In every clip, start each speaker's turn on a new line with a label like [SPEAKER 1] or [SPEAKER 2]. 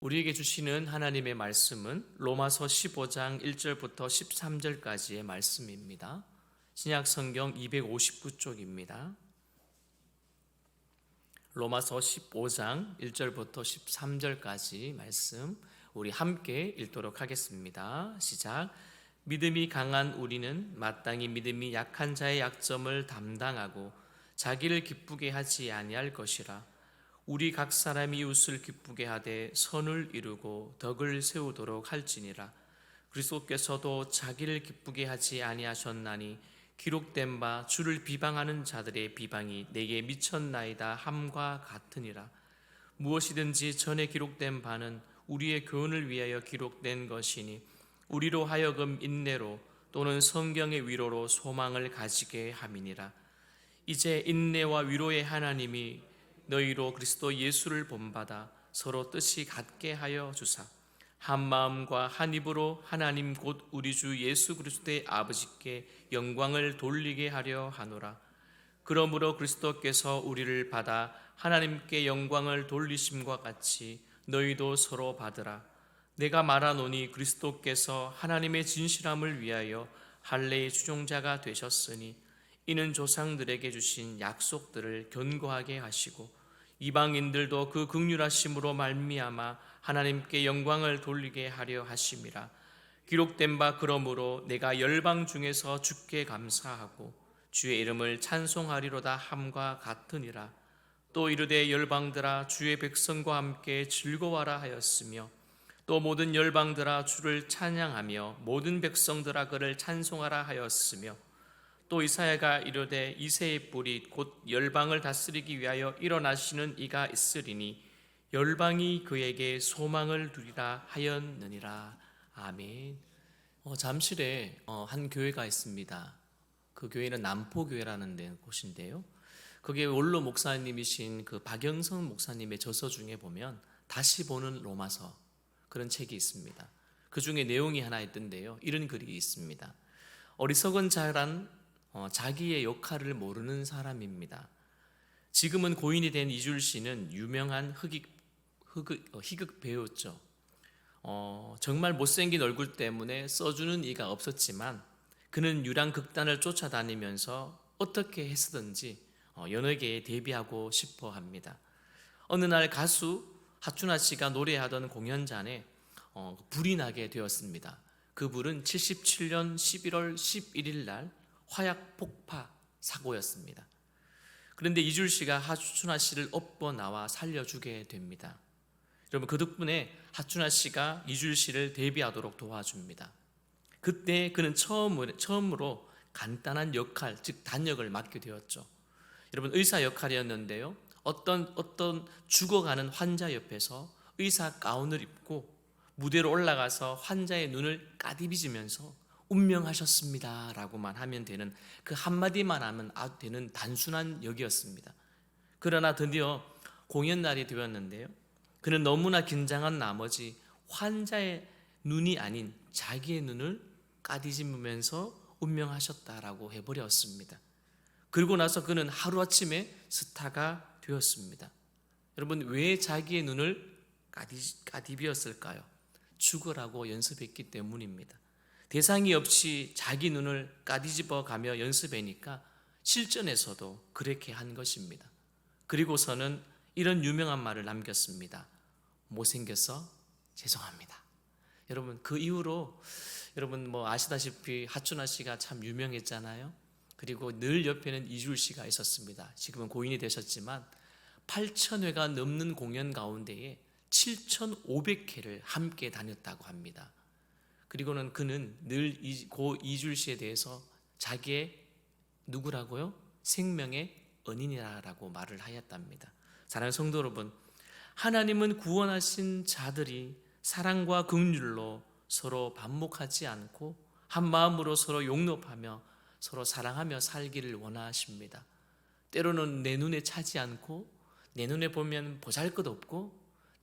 [SPEAKER 1] 우리에게 주시는 하나님의 말씀은 로마서 15장 1절부터 13절까지의 말씀입니다. 신약 성경 259쪽입니다. 로마서 15장 1절부터 13절까지 말씀 우리 함께 읽도록 하겠습니다. 시작. 믿음이 강한 우리는 마땅히 믿음이 약한 자의 약점을 담당하고 자기를 기쁘게 하지 아니할 것이라. 우리 각 사람이 이웃을 기쁘게 하되 선을 이루고 덕을 세우도록 할지니라. 그리스도께서도 자기를 기쁘게 하지 아니하셨나니 기록된 바 주를 비방하는 자들의 비방이 내게 미쳤나이다 함과 같으니라. 무엇이든지 전에 기록된 바는 우리의 교훈을 위하여 기록된 것이니 우리로 하여금 인내로 또는 성경의 위로로 소망을 가지게 함이니라. 이제 인내와 위로의 하나님이 너희로 그리스도 예수를 본받아 서로 뜻이 같게 하여 주사 한 마음과 한 입으로 하나님 곧 우리 주 예수 그리스도의 아버지께 영광을 돌리게 하려 하노라. 그러므로 그리스도께서 우리를 받아 하나님께 영광을 돌리심과 같이 너희도 서로 받으라. 내가 말하노니 그리스도께서 하나님의 진실함을 위하여 할례의 주종자가 되셨으니 이는 조상들에게 주신 약속들을 견고하게 하시고 이방인들도 그 긍휼하심으로 말미암아 하나님께 영광을 돌리게 하려 하심이라. 기록된 바 그러므로 내가 열방 중에서 주께 감사하고 주의 이름을 찬송하리로다 함과 같으니라. 또 이르되 열방들아 주의 백성과 함께 즐거워하라 하였으며 또 모든 열방들아 주를 찬양하며 모든 백성들아 그를 찬송하라 하였으며 또 이사야가 이르되 이새의 뿔이 곧 열방을 다스리기 위하여 일어나시는 이가 있으리니 열방이 그에게 소망을 두리라 하였느니라. 아멘. 잠실에 한 교회가 있습니다. 그 교회는 남포교회라는 곳인데요. 그게 원로 목사님이신 그 박영성 목사님의 저서 중에 보면 다시 보는 로마서 그런 책이 있습니다. 그 중에 내용이 하나 있던데요. 이런 글이 있습니다. 어리석은 자란 자기의 역할을 모르는 사람입니다. 지금은 고인이 된 이줄 씨는 유명한 희극 배우였죠. 정말 못생긴 얼굴 때문에 써주는 이가 없었지만 그는 유랑극단을 쫓아다니면서 어떻게 해서든지 연예계에 데뷔하고 싶어 합니다. 어느 날 가수 하춘아 씨가 노래하던 공연장에 불이 나게 되었습니다. 그 불은 77년 11월 11일 날 화약 폭파 사고였습니다. 그런데 이줄 씨가 하춘아 씨를 업고 나와 살려주게 됩니다. 여러분, 그 덕분에 하춘아 씨가 이줄 씨를 데뷔하도록 도와줍니다. 그때 그는 처음으로 간단한 역할, 즉 단역을 맡게 되었죠. 여러분, 의사 역할이었는데요. 어떤 죽어가는 환자 옆에서 의사 가운을 입고 무대로 올라가서 환자의 눈을 까디비지면서 운명하셨습니다 라고만 하면 되는 그 한마디만 하면 되는 단순한 역이었습니다. 그러나 드디어 공연 날이 되었는데요. 그는 너무나 긴장한 나머지 환자의 눈이 아닌 자기의 눈을 까디집으면서 운명하셨다라고 해버렸습니다. 그리고 나서 그는 하루아침에 스타가 되었습니다. 여러분, 왜 자기의 눈을 까디비었을까요? 죽으라고 연습했기 때문입니다. 대상이 없이 자기 눈을 까디집어 가며 연습하니까 실전에서도 그렇게 한 것입니다. 그리고서는 이런 유명한 말을 남겼습니다. 못생겨서 죄송합니다. 여러분, 그 이후로 여러분 아시다시피 하춘아 씨가 참 유명했잖아요. 그리고 늘 옆에는 이줄 씨가 있었습니다. 지금은 고인이 되셨지만 8,000회가 넘는 공연 가운데에 7,500회를 함께 다녔다고 합니다. 그리고는 그는 늘 고 이줄 씨에 대해서 자기의 누구라고요? 생명의 은인이라고 말을 하였답니다. 사랑하는 성도 여러분, 하나님은 구원하신 자들이 사랑과 긍휼로 서로 반목하지 않고 한 마음으로 서로 용납하며 서로 사랑하며 살기를 원하십니다. 때로는 내 눈에 차지 않고 내 눈에 보면 보잘것없고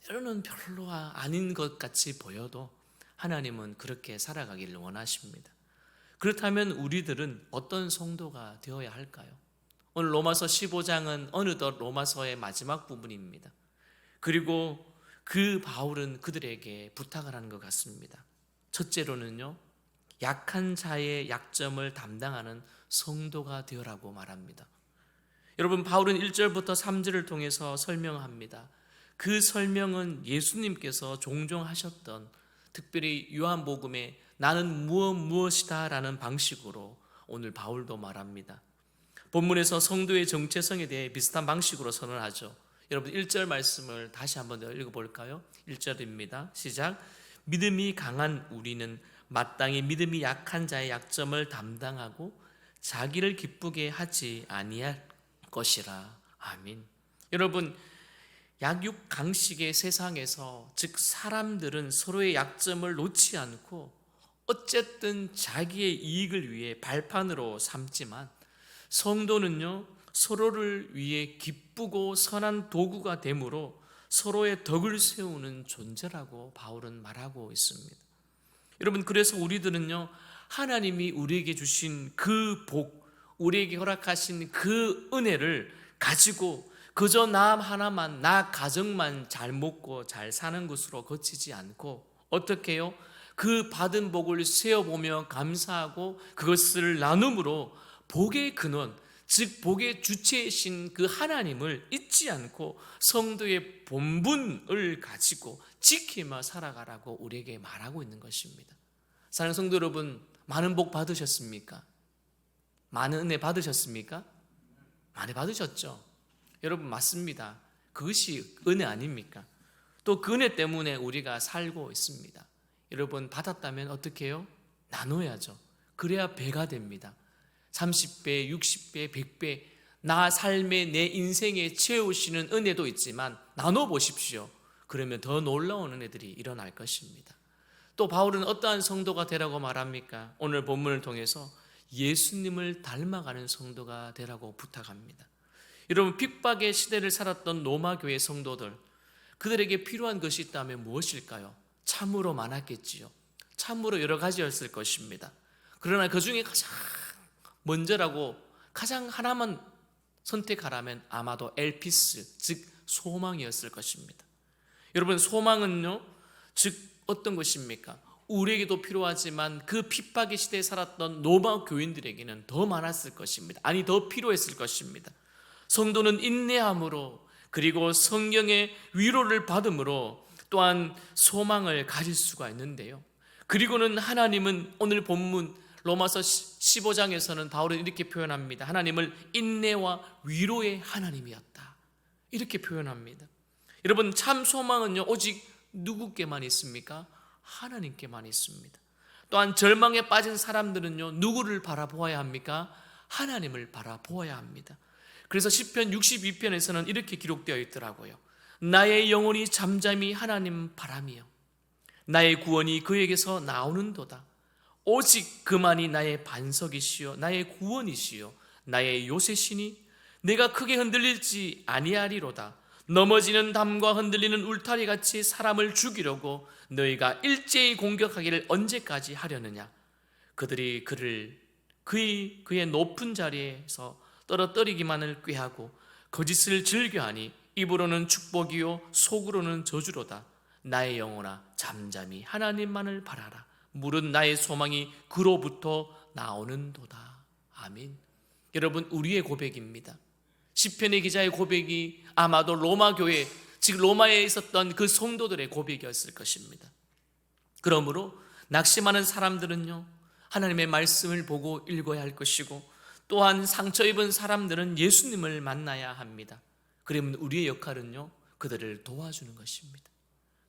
[SPEAKER 1] 때로는 별로 아닌 것 같이 보여도 하나님은 그렇게 살아가기를 원하십니다. 그렇다면 우리들은 어떤 성도가 되어야 할까요? 오늘 로마서 15장은 어느덧 로마서의 마지막 부분입니다. 그리고 그 바울은 그들에게 부탁을 하는 것 같습니다. 첫째로는요, 약한 자의 약점을 담당하는 성도가 되어라고 말합니다. 여러분, 바울은 1절부터 3절을 통해서 설명합니다. 그 설명은 예수님께서 종종 하셨던, 특별히 요한복음에 나는 무엇이다 라는 방식으로 오늘 바울도 말합니다. 본문에서 성도의 정체성에 대해 비슷한 방식으로 선언하죠. 여러분, 1절 말씀을 다시 한번 더 읽어볼까요? 1절입니다. 시작. 믿음이 강한 우리는 마땅히 믿음이 약한 자의 약점을 담당하고 자기를 기쁘게 하지 아니할 것이라. 아멘. 여러분, 약육강식의 세상에서, 즉 사람들은 서로의 약점을 놓지 않고 어쨌든 자기의 이익을 위해 발판으로 삼지만, 성도는요, 서로를 위해 기쁘고 선한 도구가 되므로 서로의 덕을 세우는 존재라고 바울은 말하고 있습니다. 여러분, 그래서 우리들은요, 하나님이 우리에게 주신 그 복, 우리에게 허락하신 그 은혜를 가지고 그저 나 하나만, 나 가정만 잘 먹고 잘 사는 것으로 그치지 않고, 어떻게 해요? 그 받은 복을 세어보며 감사하고 그것을 나눔으로 복의 근원, 즉 복의 주체이신 그 하나님을 잊지 않고 성도의 본분을 가지고 지키며 살아가라고 우리에게 말하고 있는 것입니다. 사랑하는 성도 여러분, 많은 복 받으셨습니까? 많은 은혜 받으셨습니까? 많이 받으셨죠? 여러분, 맞습니다. 그것이 은혜 아닙니까? 또 그 은혜 때문에 우리가 살고 있습니다. 여러분, 받았다면 어떻게 해요? 나눠야죠. 그래야 배가 됩니다. 30배, 60배, 100배 나 삶에, 내 인생에 채우시는 은혜도 있지만 나눠보십시오. 그러면 더 놀라운 은혜들이 일어날 것입니다. 또 바울은 어떠한 성도가 되라고 말합니까? 오늘 본문을 통해서 예수님을 닮아가는 성도가 되라고 부탁합니다. 여러분, 핍박의 시대를 살았던 로마 교회 성도들, 그들에게 필요한 것이 있다면 무엇일까요? 참으로 많았겠지요. 참으로 여러 가지였을 것입니다. 그러나 그 중에 가장 먼저라고, 가장 하나만 선택하라면 아마도 엘피스, 즉 소망이었을 것입니다. 여러분, 소망은요, 즉 어떤 것입니까? 우리에게도 필요하지만 그 핍박의 시대에 살았던 로마 교인들에게는 더 많았을 것입니다. 아니, 더 필요했을 것입니다. 성도는 인내함으로, 그리고 성령의 위로를 받음으로 또한 소망을 가질 수가 있는데요, 그리고는 하나님은 오늘 본문 로마서 15장에서는 바울은 이렇게 표현합니다. 하나님을 인내와 위로의 하나님이었다, 이렇게 표현합니다. 여러분, 참 소망은요, 오직 누구께만 있습니까? 하나님께만 있습니다. 또한 절망에 빠진 사람들은요, 누구를 바라보아야 합니까? 하나님을 바라보아야 합니다. 그래서 시편 62편에서는 이렇게 기록되어 있더라고요. 나의 영혼이 잠잠히 하나님 바라며 나의 구원이 그에게서 나오는도다. 오직 그만이 나의 반석이시요 나의 구원이시요 나의 요새시니 내가 크게 흔들릴지 아니하리로다. 넘어지는 담과 흔들리는 울타리같이 사람을 죽이려고 너희가 일제히 공격하기를 언제까지 하려느냐. 그들이 그의 높은 자리에서 떨어뜨리기만을 꾀하고 거짓을 즐겨하니 입으로는 축복이요 속으로는 저주로다. 나의 영혼아, 잠잠히 하나님만을 바라라. 물은 나의 소망이 그로부터 나오는도다. 아멘. 여러분, 우리의 고백입니다. 시편의 기자의 고백이 아마도 로마 교회, 즉 로마에 있었던 그 성도들의 고백이었을 것입니다. 그러므로 낙심하는 사람들은요, 하나님의 말씀을 보고 읽어야 할 것이고, 또한 상처 입은 사람들은 예수님을 만나야 합니다. 그러면 우리의 역할은요, 그들을 도와주는 것입니다.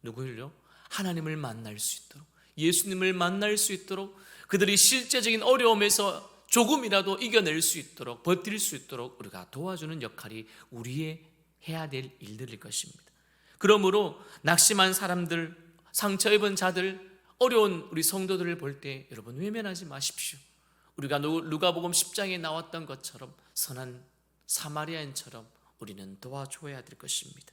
[SPEAKER 1] 누구를요? 하나님을 만날 수 있도록, 예수님을 만날 수 있도록, 그들이 실제적인 어려움에서 조금이라도 이겨낼 수 있도록, 버틸 수 있도록 우리가 도와주는 역할이 우리의 해야 될 일들일 것입니다. 그러므로 낙심한 사람들, 상처 입은 자들, 어려운 우리 성도들을 볼 때 여러분 외면하지 마십시오. 우리가 누가복음 10장에 나왔던 것처럼 선한 사마리아인처럼 우리는 도와줘야 될 것입니다.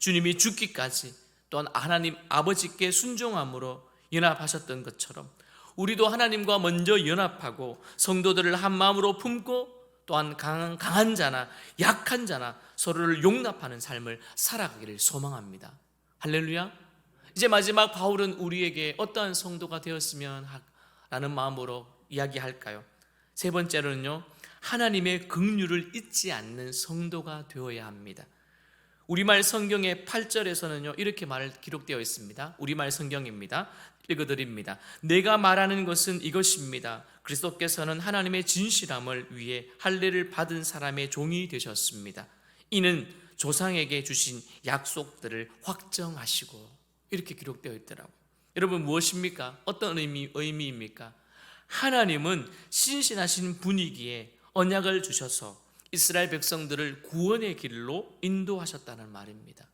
[SPEAKER 1] 주님이 죽기까지 또한 하나님 아버지께 순종함으로 연합하셨던 것처럼 우리도 하나님과 먼저 연합하고 성도들을 한 마음으로 품고 또한 강한 자나 약한 자나 서로를 용납하는 삶을 살아가기를 소망합니다. 할렐루야. 이제 마지막 바울은 우리에게 어떠한 성도가 되었으면 라는 마음으로 이야기할까요? 세 번째로는요, 하나님의 긍휼을 잊지 않는 성도가 되어야 합니다. 우리말 성경의 8절에서는요 이렇게 기록되어 있습니다. 우리말 성경입니다. 읽어드립니다. 내가 말하는 것은 이것입니다. 그리스도께서는 하나님의 진실함을 위해 할례를 받은 사람의 종이 되셨습니다. 이는 조상에게 주신 약속들을 확정하시고, 이렇게 기록되어 있더라고요. 여러분, 무엇입니까? 어떤 의미입니까? 하나님은 신실하신 분이기에 언약을 주셔서 이스라엘 백성들을 구원의 길로 인도하셨다는 말입니다.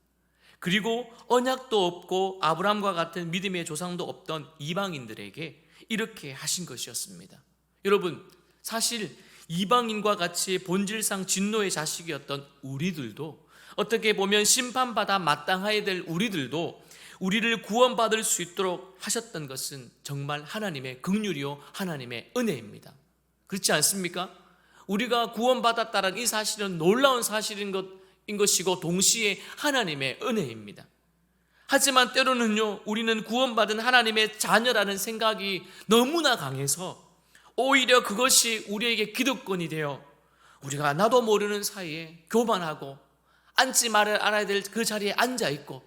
[SPEAKER 1] 그리고 언약도 없고 아브라함과 같은 믿음의 조상도 없던 이방인들에게 이렇게 하신 것이었습니다. 여러분, 사실 이방인과 같이 본질상 진노의 자식이었던 우리들도, 어떻게 보면 심판받아 마땅해야 될 우리들도 우리를 구원받을 수 있도록 하셨던 것은 정말 하나님의 긍휼이요 하나님의 은혜입니다. 그렇지 않습니까? 우리가 구원받았다는 이 사실은 놀라운 사실인 것이고 동시에 하나님의 은혜입니다. 하지만 때로는요, 우리는 구원받은 하나님의 자녀라는 생각이 너무나 강해서 오히려 그것이 우리에게 기득권이 되어 우리가 나도 모르는 사이에 교만하고 앉지 말아야 될 그 자리에 앉아 있고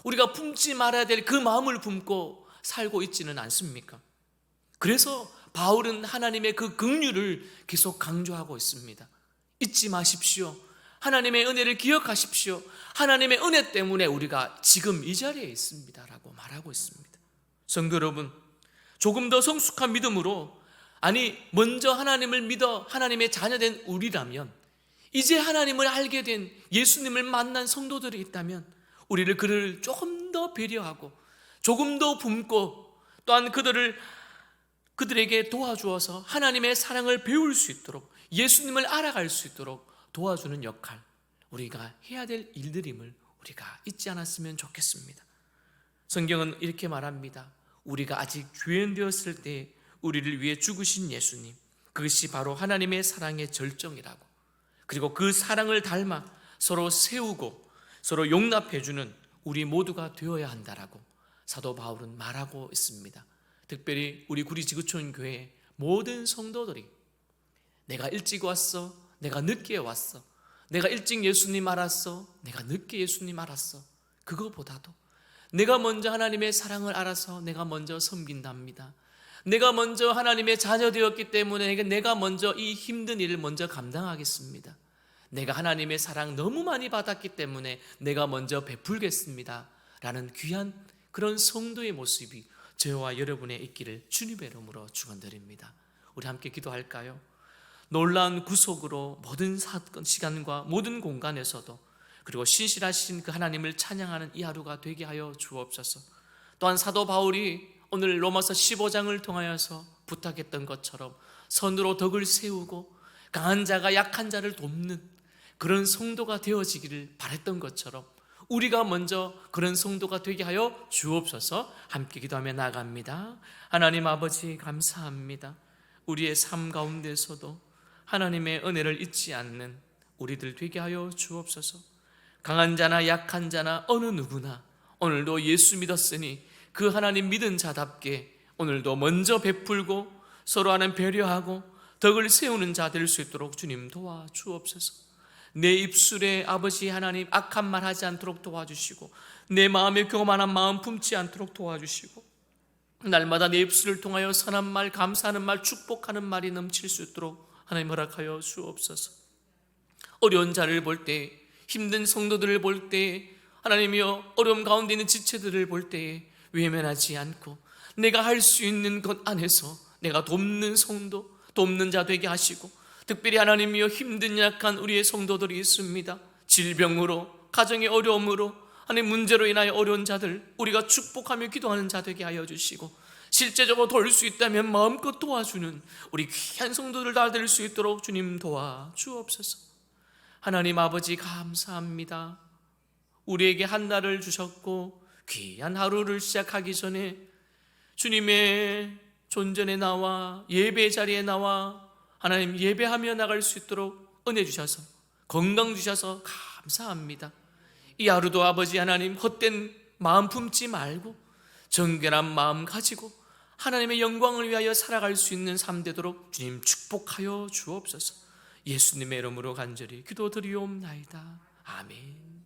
[SPEAKER 1] 우리가 품지 말아야 될 그 마음을 품고 살고 있지는 않습니까? 그래서 바울은 하나님의 그 긍휼을 계속 강조하고 있습니다. 잊지 마십시오. 하나님의 은혜를 기억하십시오. 하나님의 은혜 때문에 우리가 지금 이 자리에 있습니다 라고 말하고 있습니다. 성도 여러분, 조금 더 성숙한 믿음으로, 먼저 하나님을 믿어 하나님의 자녀된 우리라면, 이제 하나님을 알게 된 예수님을 만난 성도들이 있다면 그를 조금 더 배려하고 조금 더 품고 또한 그들에게 도와주어서 하나님의 사랑을 배울 수 있도록, 예수님을 알아갈 수 있도록 도와주는 역할, 우리가 해야 될 일들임을 우리가 잊지 않았으면 좋겠습니다. 성경은 이렇게 말합니다. 우리가 아직 죄인 되었을 때 우리를 위해 죽으신 예수님, 그것이 바로 하나님의 사랑의 절정이라고, 그리고 그 사랑을 닮아 서로 세우고 서로 용납해주는 우리 모두가 되어야 한다라고 사도 바울은 말하고 있습니다. 특별히 우리 구리지구촌 교회 모든 성도들이, 내가 일찍 왔어, 내가 늦게 왔어, 내가 일찍 예수님 알았어, 내가 늦게 예수님 알았어, 그거보다도 내가 먼저 하나님의 사랑을 알아서 내가 먼저 섬긴답니다. 내가 먼저 하나님의 자녀 되었기 때문에 내가 먼저 이 힘든 일을 먼저 감당하겠습니다. 내가 하나님의 사랑 너무 많이 받았기 때문에 내가 먼저 베풀겠습니다 라는 귀한 그런 성도의 모습이 저와 여러분에 있기를 주님의 이름으로 축원드립니다. 우리 함께 기도할까요? 놀라운 구속으로 모든 사건, 시간과 모든 공간에서도, 그리고 신실하신 그 하나님을 찬양하는 이 하루가 되게 하여 주옵소서. 또한 사도 바울이 오늘 로마서 15장을 통하여서 부탁했던 것처럼 선으로 덕을 세우고 강한 자가 약한 자를 돕는 그런 성도가 되어지기를 바랬던 것처럼 우리가 먼저 그런 성도가 되게 하여 주옵소서. 함께 기도하며 나아갑니다. 하나님 아버지, 감사합니다. 우리의 삶 가운데서도 하나님의 은혜를 잊지 않는 우리들 되게 하여 주옵소서. 강한 자나 약한 자나 어느 누구나 오늘도 예수 믿었으니 그 하나님 믿은 자답게 오늘도 먼저 베풀고 서로 하는 배려하고 덕을 세우는 자 될 수 있도록 주님 도와주옵소서. 내 입술에 아버지 하나님 악한 말 하지 않도록 도와주시고, 내 마음에 교만한 마음 품지 않도록 도와주시고, 날마다 내 입술을 통하여 선한 말, 감사하는 말, 축복하는 말이 넘칠 수 있도록 하나님 허락하여 주옵소서. 어려운 자를 볼 때, 힘든 성도들을 볼 때, 하나님이여 어려움 가운데 있는 지체들을 볼 때에 외면하지 않고 내가 할 수 있는 것 안에서 내가 돕는 성도, 돕는 자 되게 하시고, 특별히 하나님이여 힘든 약한 우리의 성도들이 있습니다. 질병으로, 가정의 어려움으로, 하나님 문제로 인하여 어려운 자들 우리가 축복하며 기도하는 자 되게 하여 주시고, 실제적으로 도울 수 있다면 마음껏 도와주는 우리 귀한 성도들 다 될 수 있도록 주님 도와주옵소서. 하나님 아버지 감사합니다. 우리에게 한 날을 주셨고 귀한 하루를 시작하기 전에 주님의 존전에 나와 예배 자리에 나와 하나님 예배하며 나갈 수 있도록 은혜 주셔서 건강 주셔서 감사합니다. 이 하루도 아버지 하나님 헛된 마음 품지 말고 정결한 마음 가지고 하나님의 영광을 위하여 살아갈 수 있는 삶 되도록 주님 축복하여 주옵소서. 예수님의 이름으로 간절히 기도드리옵나이다. 아멘.